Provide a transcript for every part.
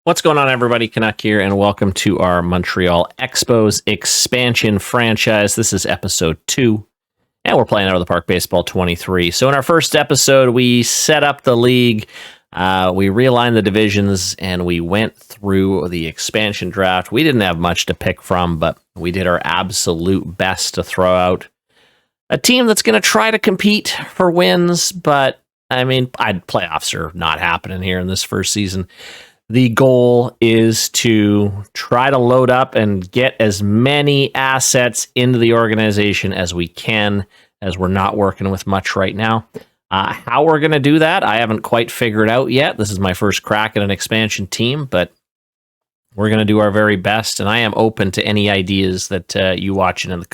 What's going on, everybody? Canuck here, and welcome to our Montreal Expos expansion franchise. This is episode 2, and we're playing Out of the Park Baseball 23. So in our first episode, we set up the league, we realigned the divisions, and we went through the expansion draft. We didn't have much to pick from, but we did our absolute best to throw out a team that's going to try to compete for wins, but, I mean, playoffs are not happening here in this first season. The goal is to try to load up and get as many assets into the organization as we can, as we're not working with much right now. How we're going to do that, I haven't quite figured out yet. This is my first crack at an expansion team, but we're going to do our very best, and I am open to any ideas that you watching.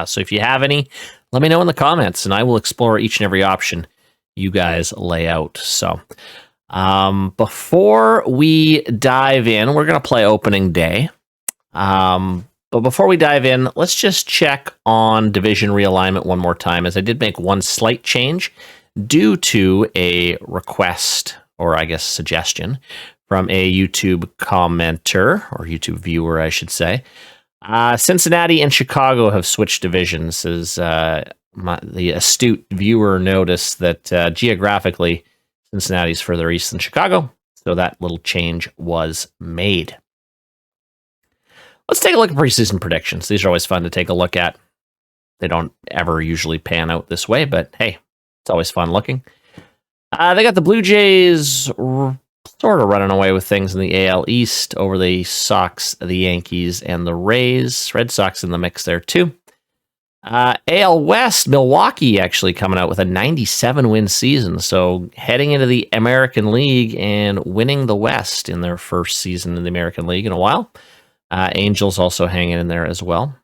So if you have any, let me know in the comments, and I will explore each and every option you guys lay out. So before we dive in, we're going to play opening day. But before we dive in, let's just check on division realignment one more time, as I did make one slight change due to a request, or I guess suggestion, from a YouTube commenter, or YouTube viewer, I should say. Cincinnati and Chicago have switched divisions, as the astute viewer noticed that geographically, Cincinnati's further east than Chicago, so that little change was made. Let's take a look at preseason predictions. These are always fun to take a look at. They don't ever usually pan out this way, but hey, it's always fun looking. They got the Blue Jays sort of running away with things in the AL East over the Sox, the Yankees, and the Rays. Red Sox in the mix there too. AL West, Milwaukee actually coming out with a 97-win season, so heading into the American League and winning the West in their first season in the American League in a while. Angels also hanging in there as well.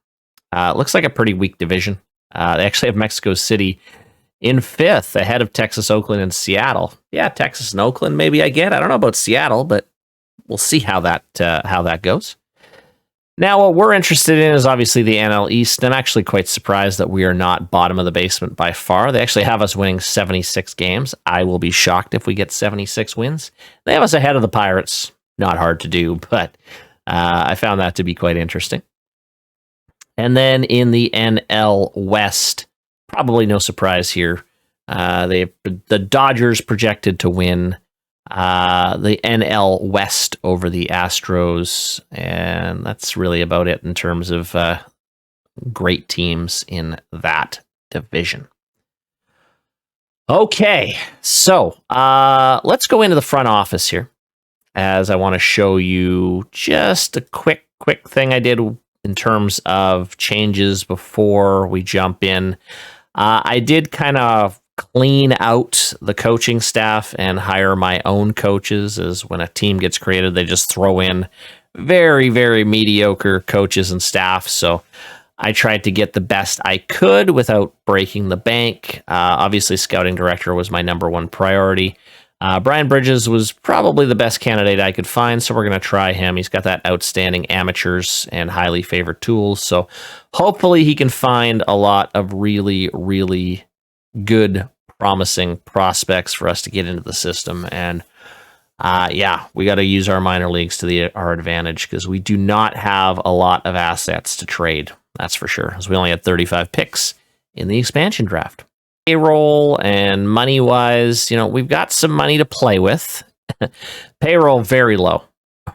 Looks like a pretty weak division. They actually have Mexico City in 5th, ahead of Texas, Oakland, and Seattle. Yeah, Texas and Oakland, maybe I get. I don't know about Seattle, but we'll see how that goes. Now, what we're interested in is obviously the NL East. I'm actually quite surprised that we are not bottom of the basement by far. They actually have us winning 76 games. I will be shocked if we get 76 wins. They have us ahead of the Pirates. Not hard to do, but I found that to be quite interesting. And then in the NL West, probably no surprise here. The Dodgers projected to win the NL West over the Astros, and that's really about it in terms of great teams in that division. Okay, so let's go into the front office here, as I want to show you just a quick thing I did in terms of changes before we jump in. I did kind of clean out the coaching staff and hire my own coaches, as when a team gets created, they just throw in very, very mediocre coaches and staff. So I tried to get the best I could without breaking the bank. Obviously, scouting director was my number one priority. Brian Bridges was probably the best candidate I could find, so we're going to try him. He's got that outstanding amateurs and highly favored tools, so hopefully he can find a lot of really, really good, promising prospects for us to get into the system. And yeah, we got to use our minor leagues to our advantage, because we do not have a lot of assets to trade. That's for sure, as we only had 35 picks in the expansion draft. Payroll and money-wise, we've got some money to play with. Payroll, very low.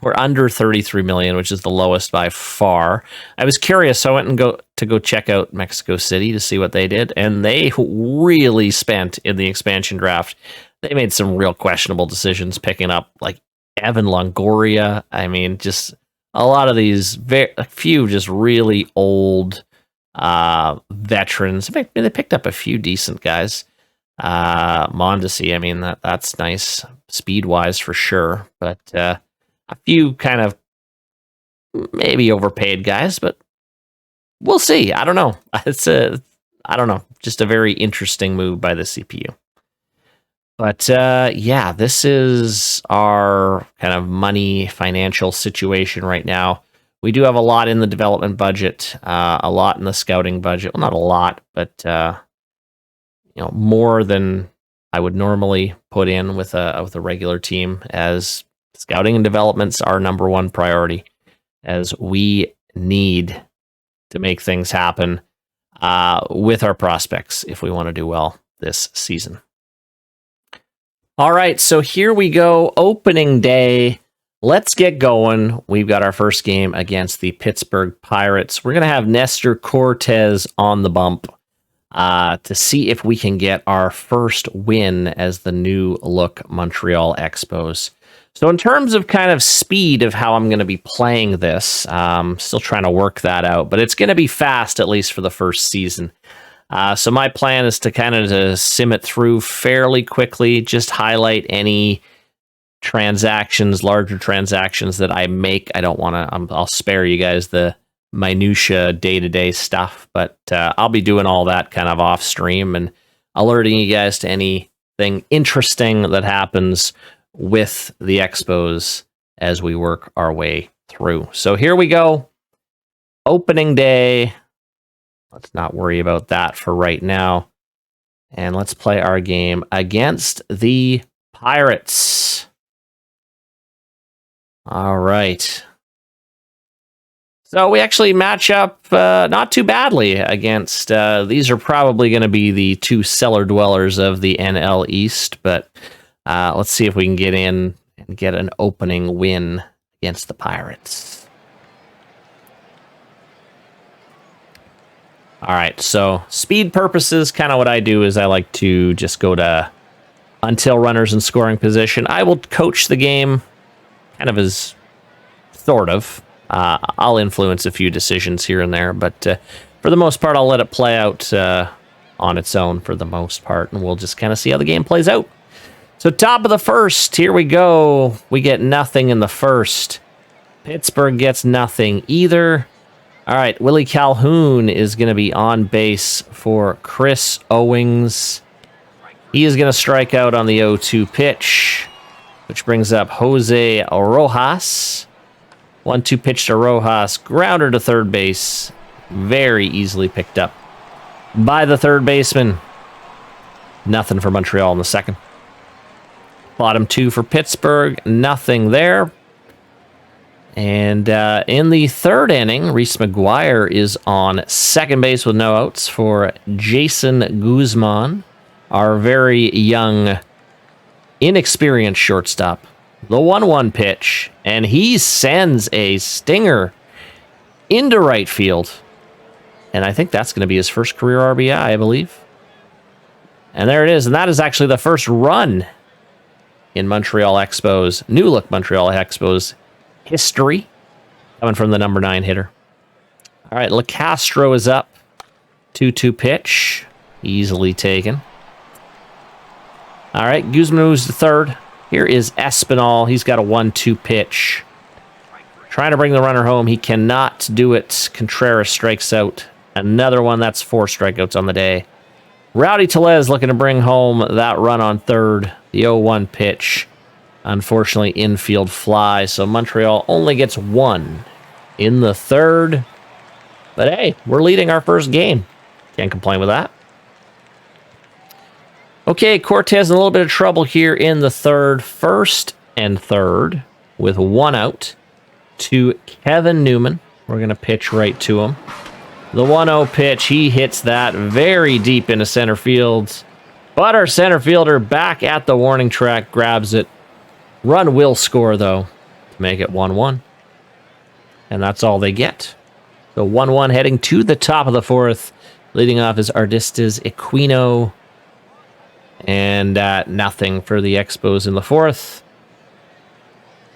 We're under 33 million, which is the lowest by far. I was curious, so I went and go check out Mexico City to see what they did, and they really spent in the expansion draft. They made some real questionable decisions, picking up like Evan Longoria. I mean, just a lot of these, a few just really old veterans. They picked up a few decent guys. Mondesi, I mean, that's nice speed-wise for sure, but a few kind of maybe overpaid guys, but we'll see. I don't know. I don't know, just a very interesting move by the CPU. But yeah, this is our kind of money financial situation right now. We do have a lot in the development budget, a lot in the scouting budget. Well, not a lot, but more than I would normally put in with a regular team, as Scouting and development's our number one priority, as we need to make things happen with our prospects if we want to do well this season. All right, so here we go. Opening day. Let's get going. We've got our first game against the Pittsburgh Pirates. We're going to have Nestor Cortes on the bump to see if we can get our first win as the new look Montreal Expos. So in terms of kind of speed of how I'm going to be playing this, still trying to work that out, but it's going to be fast, at least for the first season. So my plan is to kind of sim it through fairly quickly, just highlight any transactions, larger transactions that I make. I don't want to, I'll spare you guys the minutia day-to-day stuff, but I'll be doing all that kind of off stream and alerting you guys to anything interesting that happens with the Expos as we work our way through. So here we go. Opening day. Let's not worry about that for right now. And let's play our game against the Pirates. All right. So we actually match up not too badly against, these are probably going to be the two cellar dwellers of the NL East, but let's see if we can get in and get an opening win against the Pirates. All right, so speed purposes, kind of what I do is I like to just go to until runners in scoring position. I will coach the game kind of as sort of. I'll influence a few decisions here and there, but for the most part, I'll let it play out on its own for the most part, and we'll just kind of see how the game plays out. So top of the first, here we go. We get nothing in the first. Pittsburgh gets nothing either. All right, Willie Calhoun is going to be on base for Chris Owings. He is going to strike out on the 0-2 pitch, which brings up Jose Rojas. 1-2 pitch to Rojas, grounder to third base. Very easily picked up by the third baseman. Nothing for Montreal in the second. Bottom two for Pittsburgh, nothing there. And in the third inning, Reese McGuire is on second base with no outs for Jason Guzman, our very young, inexperienced shortstop. The 1-1 pitch, and he sends a stinger into right field. And I think that's going to be his first career RBI, I believe. And there it is, and that is actually the first run in Montreal Expos, new look Montreal Expos history, coming from the number 9 hitter. All right, LeCastro is up. 2-2 pitch, easily taken. All right, Guzman moves to third. Here is Espinal. He's got a 1-2 pitch. Trying to bring the runner home. He cannot do it. Contreras strikes out. Another one. That's 4 strikeouts on the day. Rowdy Tellez looking to bring home that run on third. The 0-1 pitch. Unfortunately, infield fly. So Montreal only gets 1 in the third. But hey, we're leading our first game. Can't complain with that. Okay, Cortes in a little bit of trouble here in the third. First and third with 1 out to Kevin Newman. We're going to pitch right to him. The 1-0 pitch, he hits that very deep into center field. But our center fielder back at the warning track grabs it. Run will score, though, to make it 1-1. And that's all they get. So 1-1 heading to the top of the fourth. Leading off is Ardistas Equino. And nothing for the Expos in the fourth.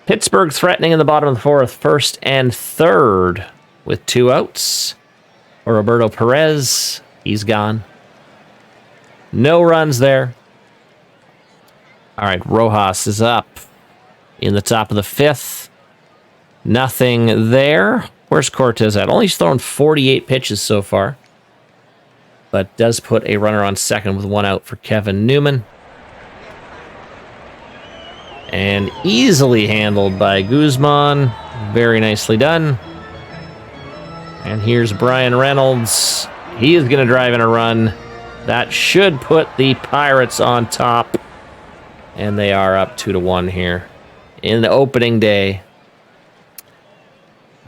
Pittsburgh threatening in the bottom of the fourth. First and third with 2 outs. For Roberto Perez. He's gone. No runs there. All right, Rojas is up in the top of the fifth. Nothing there. Where's Cortes at? Only thrown 48 pitches so far. But does put a runner on second with 1 out for Kevin Newman. And easily handled by Guzman. Very nicely done. And here's Brian Reynolds. He is going to drive in a run. That should put the Pirates on top. And they are up 2-1 here in the opening day.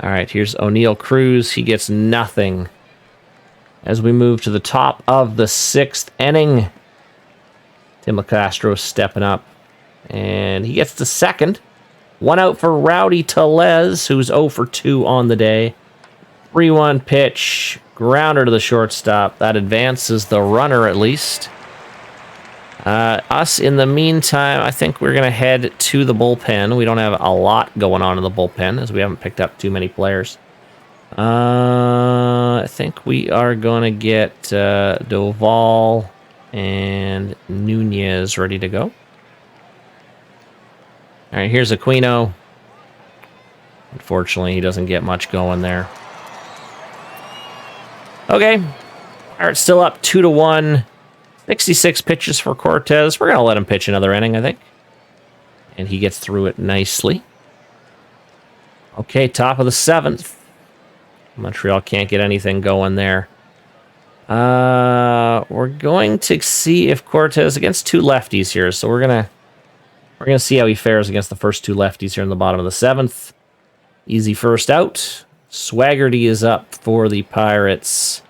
All right, here's O'Neal Cruz. He gets nothing. As we move to the top of the 6th inning, Tim LaCastro stepping up. And he gets the 2nd. 1 out for Rowdy Tellez, who's 0 for 2 on the day. 3-1 pitch. Grounder to the shortstop. That advances the runner at least. Us, in the meantime, I think we're going to head to the bullpen. We don't have a lot going on in the bullpen, as we haven't picked up too many players. I think we are going to get Doval and Nunez ready to go. All right, here's Aquino. Unfortunately, he doesn't get much going there. Okay. Pirates still up 2-1. 66 pitches for Cortez. We're going to let him pitch another inning, I think. And he gets through it nicely. Okay, top of the 7th. Montreal can't get anything going there. We're going to see if Cortez against 2 lefties here. So we're gonna see how he fares against the first 2 lefties here in the bottom of the 7th. Easy first out. Swaggerty is up for the Pirates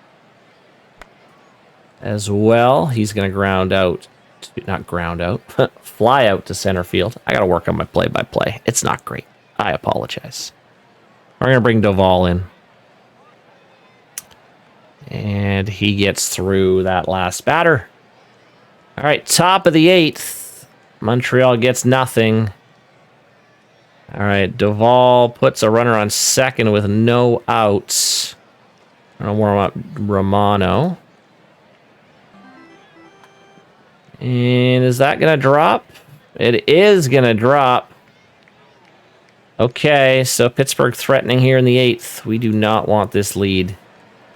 as well. He's going to ground out. Not ground out. Fly out to center field. I got to work on my play-by-play. It's not great. I apologize. We're going to bring Doval in. And he gets through that last batter. All right, top of the 8th. Montreal gets nothing. All right, Doval puts a runner on second with no outs. I'm going to warm up Romano. And is that going to drop? It is going to drop. Okay, so Pittsburgh threatening here in the 8th. We do not want this lead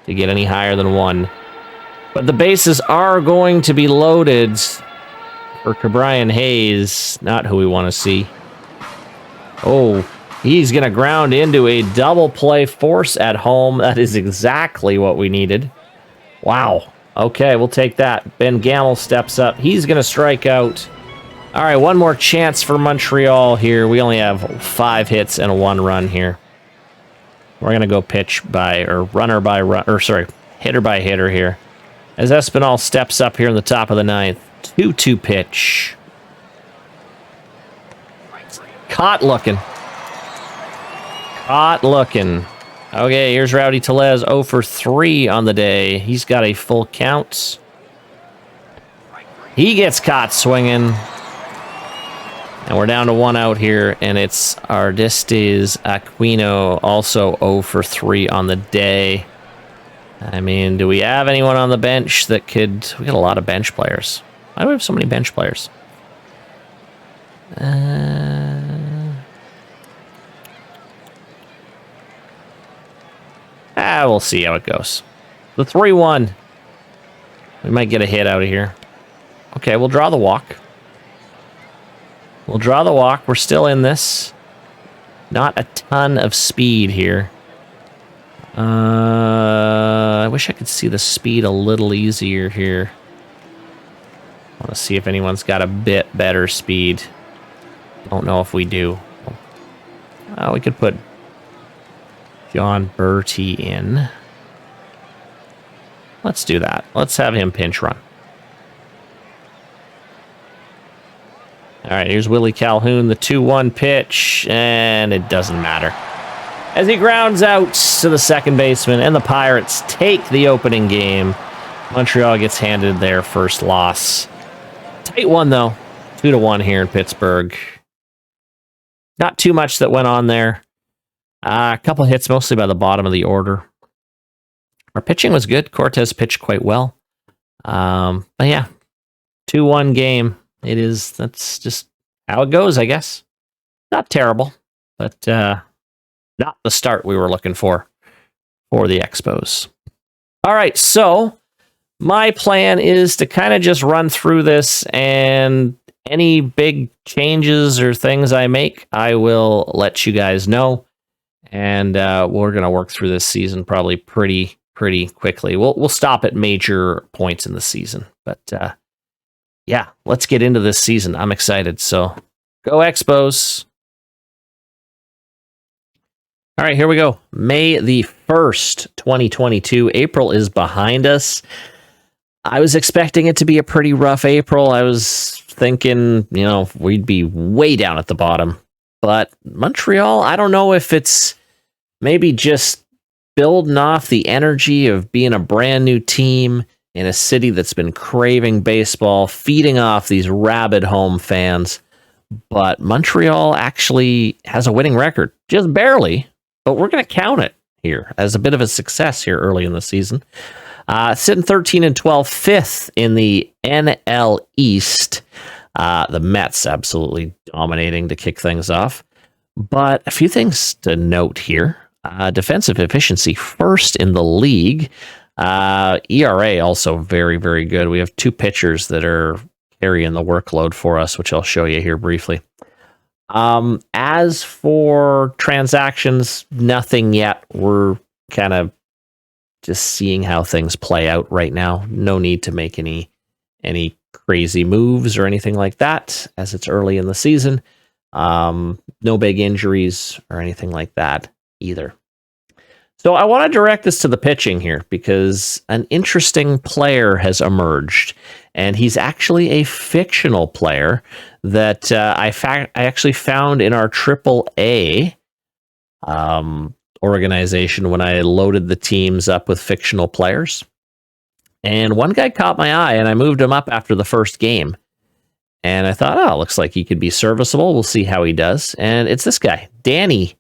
to get any higher than 1. But the bases are going to be loaded for Cabrian Hayes. Not who we want to see. Oh, he's going to ground into a double play force at home. That is exactly what we needed. Wow. Okay, we'll take that. Ben Gamel steps up. He's going to strike out. All right, one more chance for Montreal here. We only have 5 hits and 1 run here. We're going to go pitch by, or runner by run, or sorry, hitter by hitter here. As Espinal steps up here in the top of the 9th. 2-2 pitch. Caught looking. Caught looking. Okay, here's Rowdy Tellez, 0 for 3 on the day. He's got a full count. He gets caught swinging. And we're down to 1 out here, and it's Ardestes Aquino, also 0 for 3 on the day. I mean, do we have anyone on the bench that could... We got a lot of bench players. Why do we have so many bench players? We'll see how it goes. The 3-1. We might get a hit out of here. Okay, we'll draw the walk. We'll draw the walk. We're still in this. Not a ton of speed here. I wish I could see the speed a little easier here. I want to see if anyone's got a bit better speed. Don't know if we do. We could put John Bertie in. Let's do that. Let's have him pinch run. All right, here's Willie Calhoun, the 2-1 pitch, and it doesn't matter. As he grounds out to the second baseman, and the Pirates take the opening game. Montreal gets handed their first loss. Tight one, though. 2-1 here in Pittsburgh. Not too much that went on there. A couple hits, mostly by the bottom of the order. Our pitching was good. Cortez pitched quite well. But yeah, 2-1 game. That's just how it goes, I guess. Not terrible, but not the start we were looking for the Expos. All right, so my plan is to kind of just run through this, and any big changes or things I make, I will let you guys know. And we're going to work through this season probably pretty quickly. We'll stop at major points in the season, but yeah, let's get into this season. I'm excited. So go Expos. All right, here we go. May the 1st, 2022. April is behind us. I was expecting it to be a pretty rough April. I was thinking, we'd be way down at the bottom. But Montreal, I don't know if it's maybe just building off the energy of being a brand new team in a city that's been craving baseball, feeding off these rabid home fans. But Montreal actually has a winning record, just barely, but we're going to count it here as a bit of a success here early in the season. Sitting 13-12, 5th in the NL East. The Mets absolutely dominating to kick things off. But a few things to note here. Defensive efficiency, 1st in the league. ERA also very, very good. We have 2 pitchers that are carrying the workload for us, which I'll show you here briefly. As for transactions, nothing yet. We're kind of just seeing how things play out right now. No need to make any crazy moves or anything like that, as it's early in the season. No big injuries or anything like that either. So I want to direct this to the pitching here because an interesting player has emerged, and he's actually a fictional player that I actually found in our AAA organization when I loaded the teams up with fictional players. And one guy caught my eye, and I moved him up after the first game. And I thought, looks like he could be serviceable. We'll see how he does. And it's this guy, Danny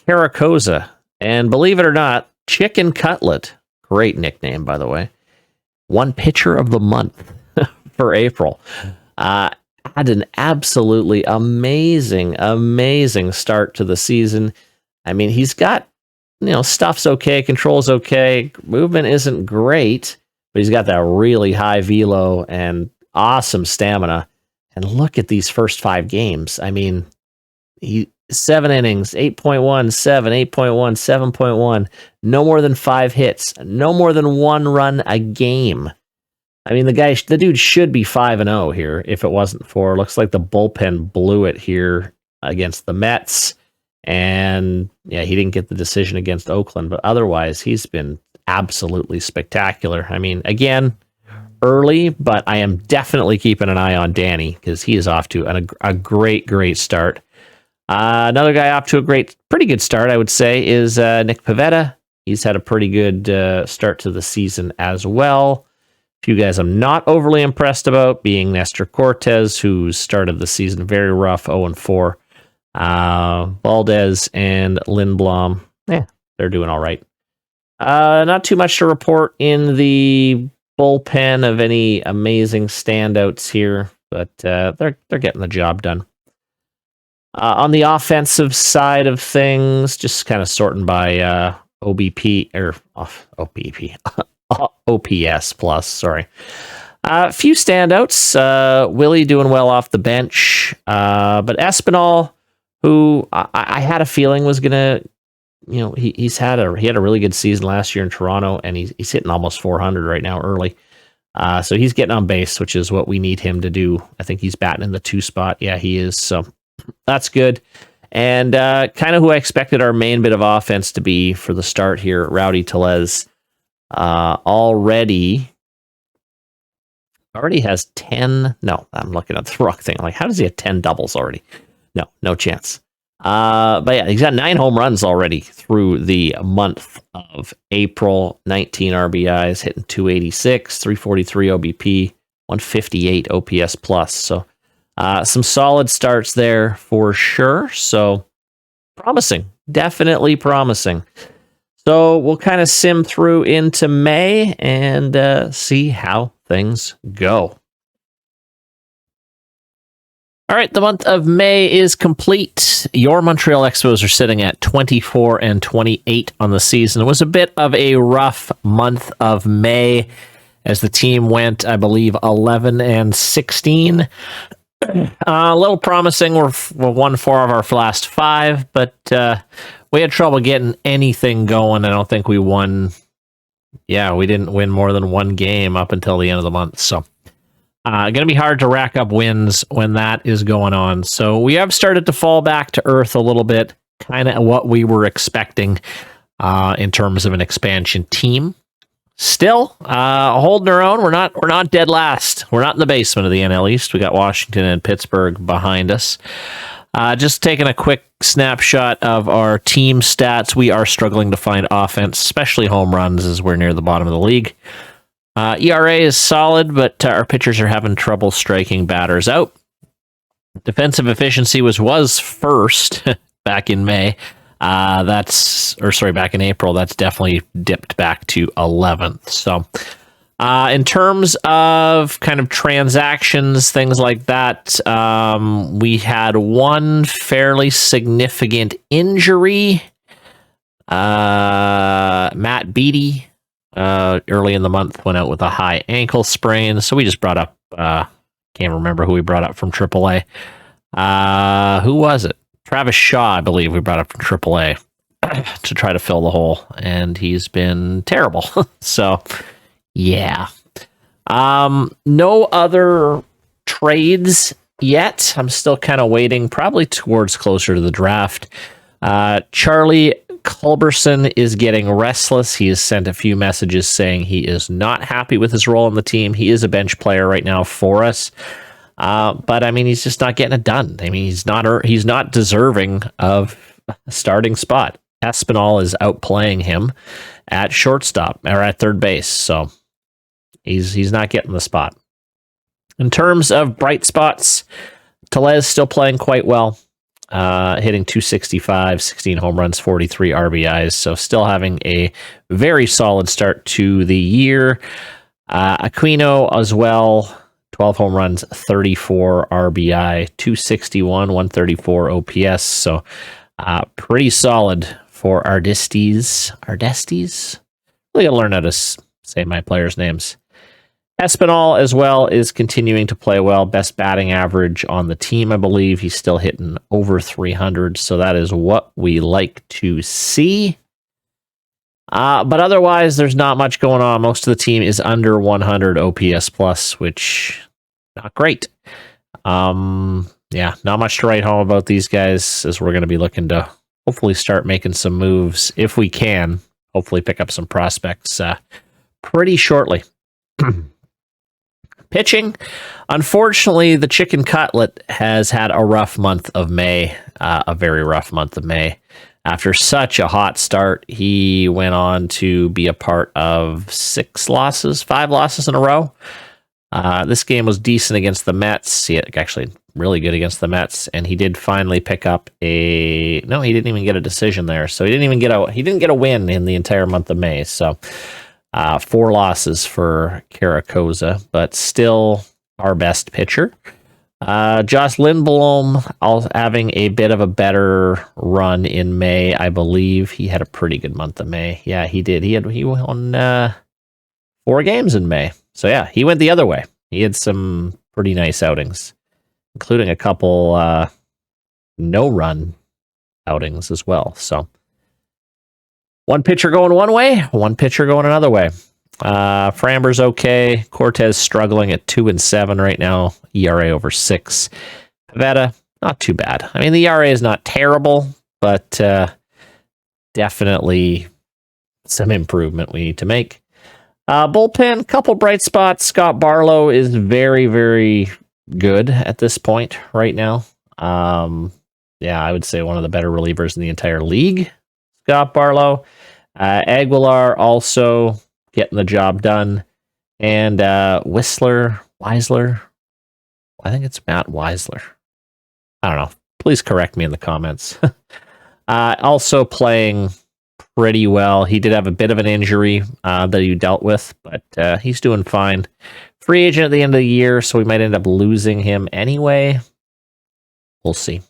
Caracoza. And believe it or not, Chicken Cutlet, great nickname, by the way, won pitcher of the month for April. Had an absolutely amazing start to the season. I mean, he's got, stuff's okay, control's okay, movement isn't great, but he's got that really high velo and awesome stamina. And look at these first 5 games. I mean, 7 innings, 8.1, 7, 8.1, 7.1, no more than 5 hits, no more than 1 run a game. I mean, the dude should be 5-0 here if it wasn't for, looks like the bullpen blew it here against the Mets. And yeah, he didn't get the decision against Oakland, but otherwise he's been absolutely spectacular. I mean, again, early, but I am definitely keeping an eye on Danny because he is off to a great start. Another guy off to a pretty good start, I would say, is Nick Pivetta. He's had a pretty good start to the season as well. A few guys I'm not overly impressed about being Nestor Cortez, who started the season very rough, 0-4. Valdez and Lindblom, they're doing all right. Not too much to report in the bullpen of any amazing standouts here, but they're getting the job done. On the offensive side of things, just kind of sorting by OBP or OPP, OPS plus. Sorry, a few standouts. Willie doing well off the bench, but Espinal, who I had a feeling was gonna, he had a really good season last year in Toronto, and he's hitting almost 400 right now early. So he's getting on base, which is what we need him to do. I think he's batting in the 2 spot. Yeah, he is. So that's good. And kind of who I expected our main bit of offense to be for the start here, Rowdy Tellez, already has 10. No, I'm looking at the wrong thing. Like, how does he have 10 doubles already? No chance. But yeah, he's got 9 home runs already through the month of April. 19 RBIs, hitting 286, 343 OBP, 158 OPS plus. So some solid starts there for sure. So promising, definitely promising. So we'll kind of sim through into May and see how things go. All right, the month of May is complete. Your Montreal Expos are sitting at 24-28 on the season. It was a bit of a rough month of May as the team went, I believe, 11-16. A little promising. We've won 4 of our last 5, but we had trouble getting anything going. I don't think we won. Yeah, we didn't win more than 1 game up until the end of the month. So going to be hard to rack up wins when that is going on. So we have started to fall back to earth a little bit. kind of what we were expecting in terms of an expansion team. Still holding our own. We're not dead last. We're not in the basement of the NL East. We got Washington and Pittsburgh behind us. Just taking a quick snapshot of our team stats. We are struggling to find offense, especially home runs, as we're near the bottom of the league. ERA is solid, but our pitchers are having trouble striking batters out. Defensive efficiency was first back in May. Back in April. That's definitely dipped back to 11th. So, in terms of kind of transactions, things like that, we had one fairly significant injury. Matt Beattie, early in the month, went out with a high ankle sprain. So we just brought up, can't remember who we brought up from AAA. Who was it? Travis Shaw, I believe we brought up from AAA to try to fill the hole, and he's been terrible. So, yeah. No other trades yet. I'm still kind of waiting, probably towards closer to the draft. Charlie Culberson is getting restless. He has sent a few messages saying he is not happy with his role on the team. He is a bench player right now for us. But I mean, he's just not getting it done. I mean, he's not deserving of a starting spot. Espinal is outplaying him at shortstop or at third base, so he's not getting the spot. In terms of bright spots, Tellez still playing quite well, hitting 265, 16 home runs, 43 RBIs, so still having a very solid start to the year. Aquino as well. 12 home runs, 34 RBI, 261, 134 OPS. So pretty solid for Ardestes. Ardestes? Really got to learn how to say my players' names. Espinal as well is continuing to play well. Best batting average on the team, I believe. He's still hitting over 300. So that is what we like to see. But otherwise, there's not much going on. Most of the team is under 100 OPS plus, which not great. Not much to write home about these guys, as we're going to be looking to hopefully start making some moves if we can. Hopefully pick up some prospects pretty shortly. Pitching, unfortunately, the Chicken Cutlet has had a rough month of May, a very rough month of May. After such a hot start, he went on to be a part of 5 losses in a row. This game was decent against the Mets. Actually, really good against the Mets, and he did finally pick up he didn't even get a decision there. So he didn't get a win in the entire month of May. So 4 losses for Caracoza, but still our best pitcher. Josh Lindblom having a bit of a better run in May, I believe. He had a pretty good month of May. Yeah, he did. He won 4 games in May. So yeah, he went the other way. He had some pretty nice outings, including a couple no-run outings as well. So one pitcher going one way, one pitcher going another way. Framber's okay. Cortez struggling at 2-7 right now. ERA over 6. Pivetta, not too bad. I mean, the ERA is not terrible, but definitely some improvement we need to make. Bullpen, couple bright spots. Scott Barlow is very, very good at this point right now. I would say one of the better relievers in the entire league. Scott Barlow. Aguilar also getting the job done. And Weisler. I think it's Matt Weisler. I don't know. Please correct me in the comments. Also playing pretty well. He did have a bit of an injury that he dealt with, but he's doing fine. Free agent at the end of the year, so we might end up losing him anyway. We'll see.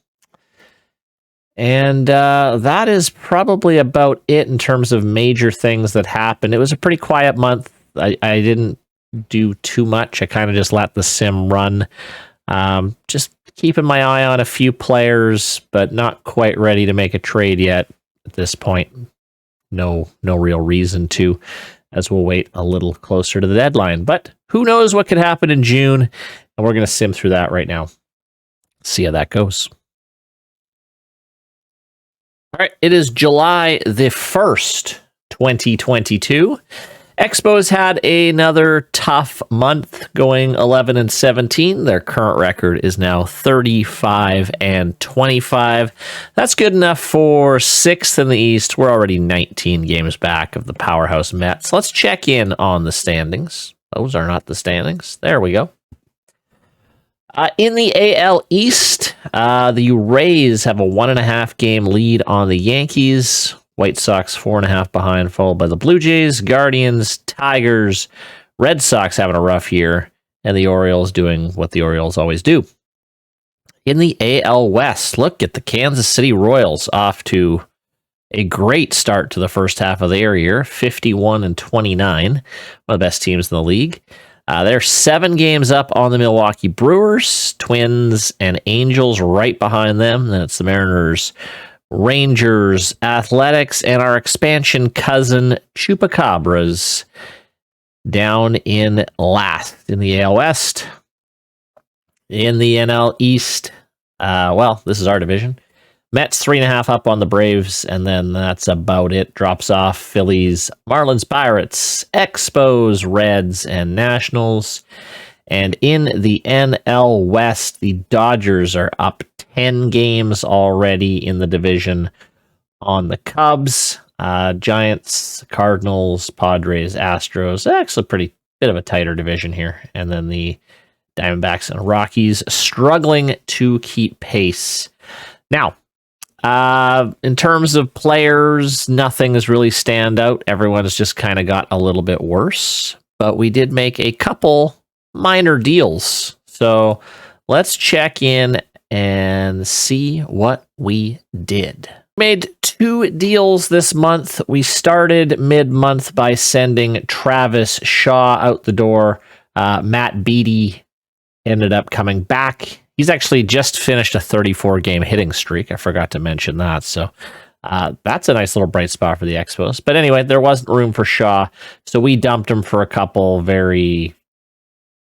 And that is probably about it in terms of major things that happened. It was a pretty quiet month. I didn't do too much. I kind of just let the sim run. Just keeping my eye on a few players, but not quite ready to make a trade yet at this point. No real reason to, as we'll wait a little closer to the deadline. But who knows what could happen in June, and we're going to sim through that right now. See how that goes. All right, it is July the 1st, 2022. Expos had another tough month, going 11-17. Their current record is now 35-25. That's good enough for 6th in the East. We're already 19 games back of the powerhouse Mets. Let's check in on the standings. Those are not the standings. There we go. In the AL East, the Rays have a 1.5 game lead on the Yankees. White Sox 4.5 behind, followed by the Blue Jays, Guardians, Tigers, Red Sox having a rough year, and the Orioles doing what the Orioles always do. In the AL West, look at the Kansas City Royals off to a great start to the first half of their year, 51-29, one of the best teams in the league. They're 7 games up on the Milwaukee Brewers, Twins, and Angels right behind them. Then it's the Mariners, Rangers, Athletics, and our expansion cousin Chupacabras down in last in the AL West. In the NL East, this is our division. Mets 3.5 up on the Braves, and then that's about it. Drops off Phillies, Marlins, Pirates, Expos, Reds, and Nationals. And in the NL West, the Dodgers are up 10 games already in the division on the Cubs, Giants, Cardinals, Padres, Astros. Actually, pretty bit of a tighter division here. And then the Diamondbacks and Rockies struggling to keep pace. Now, in terms of players, nothing has really stand out. Everyone's just kind of got a little bit worse. But we did make a couple minor deals. So let's check in and see what we did. Made 2 deals this month. We started mid-month by sending Travis Shaw out the door. Matt Beattie ended up coming back. He's actually just finished a 34-game hitting streak. I forgot to mention that. So that's a nice little bright spot for the Expos. But anyway, there wasn't room for Shaw, so we dumped him for a couple very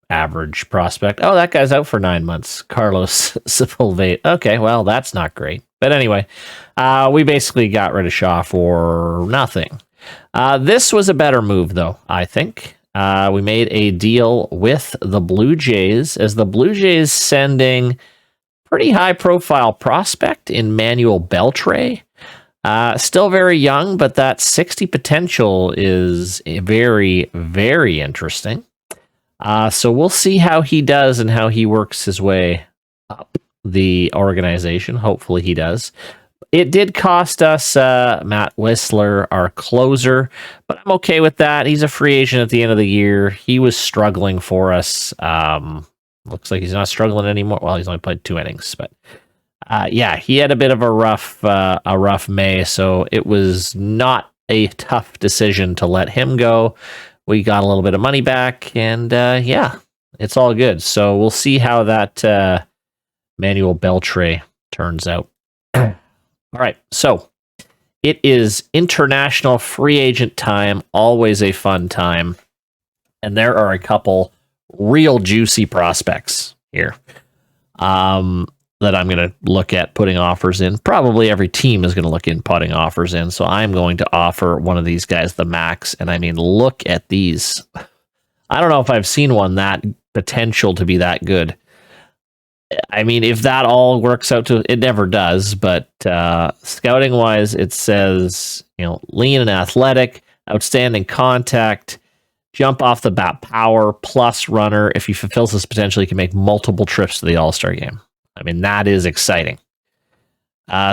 average prospect. Oh, that guy's out for 9 months. Carlos Sepulveda. Okay, well, that's not great. But anyway, we basically got rid of Shaw for nothing. This was a better move, though, I think. We made a deal with the Blue Jays, as the Blue Jays sending pretty high-profile prospect in Manuel Beltre. Still very young, but that 60 potential is very, very interesting. So we'll see how he does and how he works his way up the organization. Hopefully he does. It did cost us Matt Whistler, our closer, but I'm okay with that. He's a free agent at the end of the year. He was struggling for us. Looks like he's not struggling anymore. Well, he's only played 2 innings, but he had a bit of a rough May, so it was not a tough decision to let him go. We got a little bit of money back, and it's all good. So we'll see how that Manuel Beltre turns out. All right, so it is international free agent time, always a fun time. And there are a couple real juicy prospects here that I'm going to look at putting offers in. Probably every team is going to look in putting offers in. So I'm going to offer one of these guys the max. And I mean, look at these. I don't know if I've seen one that potential to be that good. I mean, if that all works out to, it never does, but scouting wise, it says, lean and athletic, outstanding contact, jump off the bat power, plus runner. If he fulfills this potential, he can make multiple trips to the All-Star game. I mean, that is exciting.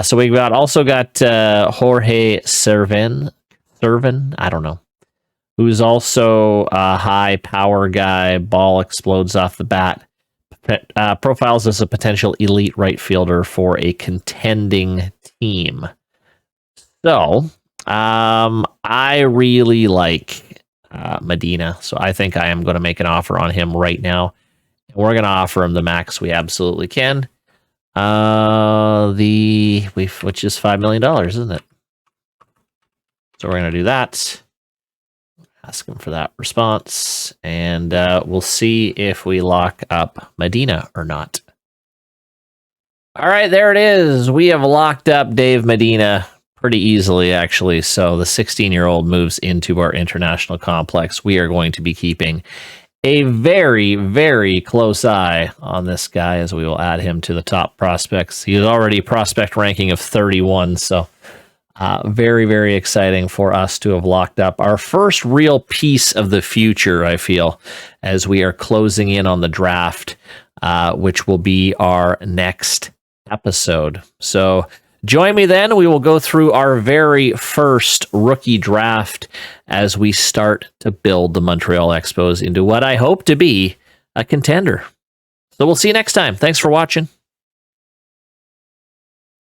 So we also got Jorge Servin, I don't know, who's also a high power guy, ball explodes off the bat. Profiles as a potential elite right fielder for a contending team. So, I really like Medina, so I think I am going to make an offer on him right now. We're going to offer him the max we absolutely can. Which is $5 million, isn't it? So we're going to do that. Ask him for that response, and we'll see if we lock up Medina or not. All right, there it is. We have locked up Dave Medina pretty easily, actually. So the 16-year-old moves into our international complex. We are going to be keeping a very, very close eye on this guy as we will add him to the top prospects. He's already prospect ranking of 31, so very, very exciting for us to have locked up our first real piece of the future, I feel, as we are closing in on the draft, which will be our next episode. So join me then. We will go through our very first rookie draft as we start to build the Montreal Expos into what I hope to be a contender. So we'll see you next time. Thanks for watching.